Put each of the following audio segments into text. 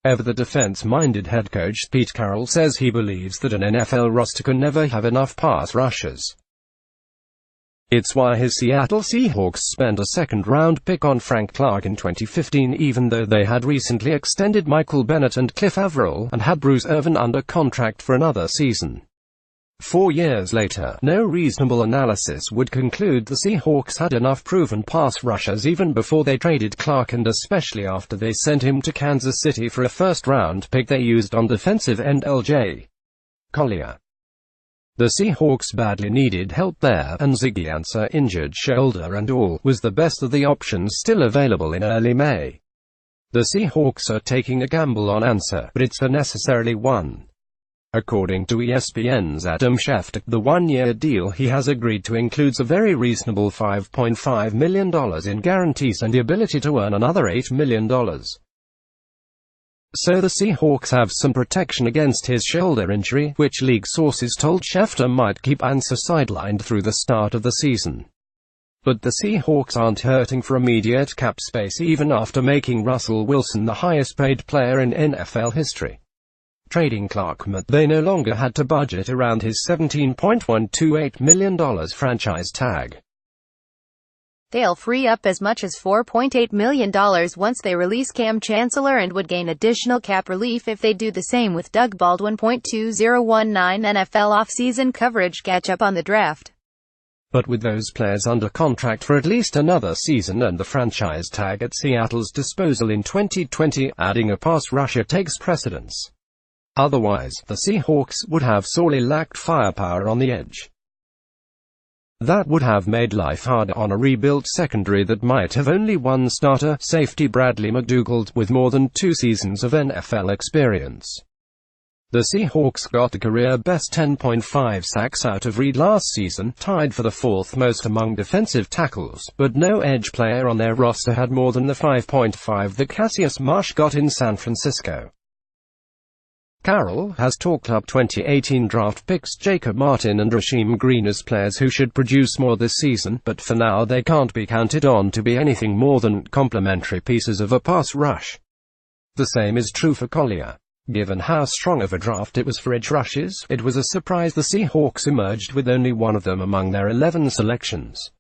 Ever the defense-minded head coach Pete Carroll says he believes that an NFL roster can never have enough pass rushers. It's why his Seattle Seahawks spent a second-round pick on Frank Clark in 2015, even though they had recently extended Michael Bennett and Cliff Avril, and had Bruce Irvin under contract for another season. 4 years later, no reasonable analysis would conclude the Seahawks had enough proven pass rushers even before they traded Clark, and especially after they sent him to Kansas City for a first-round pick they used on defensive end LJ Collier. The Seahawks badly needed help there, and Ezekiel Ansah, injured shoulder and all, was the best of the options still available in early May. The Seahawks are taking a gamble on Ansah, but it's a necessarily one. According to ESPN's Adam Schefter, the one-year deal he has agreed to includes a very reasonable $5.5 million in guarantees and the ability to earn another $8 million. So the Seahawks have some protection against his shoulder injury, which league sources told Schefter might keep Ansah sidelined through the start of the season. But the Seahawks aren't hurting for immediate cap space even after making Russell Wilson the highest-paid player in NFL history. Trading Clark meant they no longer had to budget around his $17.128 million franchise tag. They'll free up as much as $4.8 million once they release Cam Chancellor, and would gain additional cap relief if they do the same with Doug Baldwin. 2019 NFL offseason coverage catch up on the draft. But with those players under contract for at least another season and the franchise tag at Seattle's disposal in 2020, adding a pass rusher takes precedence. Otherwise, the Seahawks would have sorely lacked firepower on the edge. That would have made life harder on a rebuilt secondary that might have only one starter, safety Bradley McDougald, with more than 2 seasons of NFL experience. The Seahawks got a career-best 10.5 sacks out of Reed last season, tied for the 4th most among defensive tackles, but no edge player on their roster had more than the 5.5 that Cassius Marsh got in San Francisco. Carroll has talked up 2018 draft picks Jacob Martin and Rasheem Green as players who should produce more this season, but for now they can't be counted on to be anything more than complementary pieces of a pass rush. The same is true for Collier. Given how strong of a draft it was for edge rushes, it was a surprise the Seahawks emerged with only one of them among their 11 selections.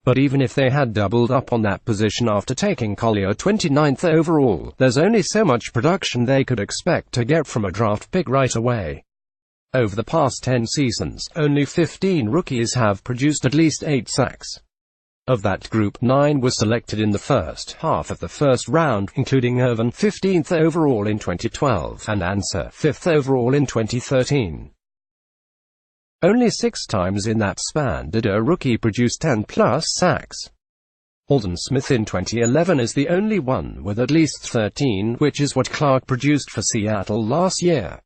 But even if they had doubled up on that position after taking Collier 29th overall, there's only so much production they could expect to get from a draft pick right away. Over the past 10 seasons, only 15 rookies have produced at least 8 sacks. Of that group, 9 were selected in the first half of the first round, including Irvin, 15th overall in 2012, and Ansah, 5th overall in 2013. Only 6 times in that span did a rookie produce 10-plus sacks. Aldon Smith in 2011 is the only one with at least 13, which is what Clark produced for Seattle last year.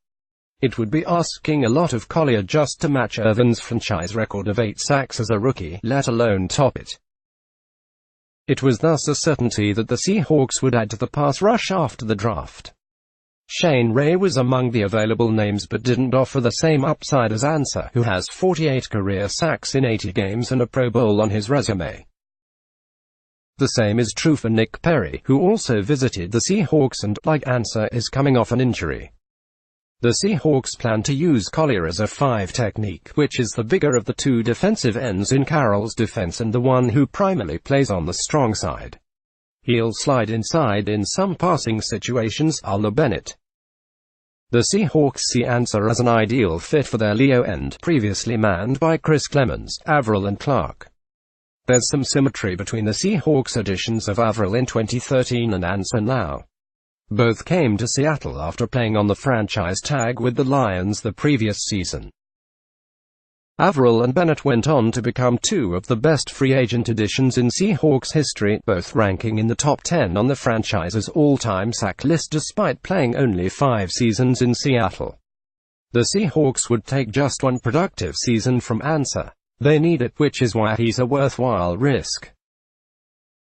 It would be asking a lot of Collier just to match Irvin's franchise record of 8 sacks as a rookie, let alone top it. It was thus a certainty that the Seahawks would add to the pass rush after the draft. Shane Ray was among the available names but didn't offer the same upside as Ansah, who has 48 career sacks in 80 games and a Pro Bowl on his resume. The same is true for Nick Perry, who also visited the Seahawks and, like Ansah, is coming off an injury. The Seahawks plan to use Collier as a 5 technique, which is the bigger of the 2 defensive ends in Carroll's defense and the one who primarily plays on the strong side. He'll slide inside in some passing situations, a la Bennett. The Seahawks see Ansah as an ideal fit for their Leo end, previously manned by Chris Clemons, Avril and Clark. There's some symmetry between the Seahawks additions of Avril in 2013 and Ansah now. Both came to Seattle after playing on the franchise tag with the Lions the previous season. Avril and Bennett went on to become 2 of the best free agent additions in Seahawks history, both ranking in the top 10 on the franchise's all-time sack list despite playing only 5 seasons in Seattle. The Seahawks would take just one productive season from Ansah. They need it, which is why he's a worthwhile risk.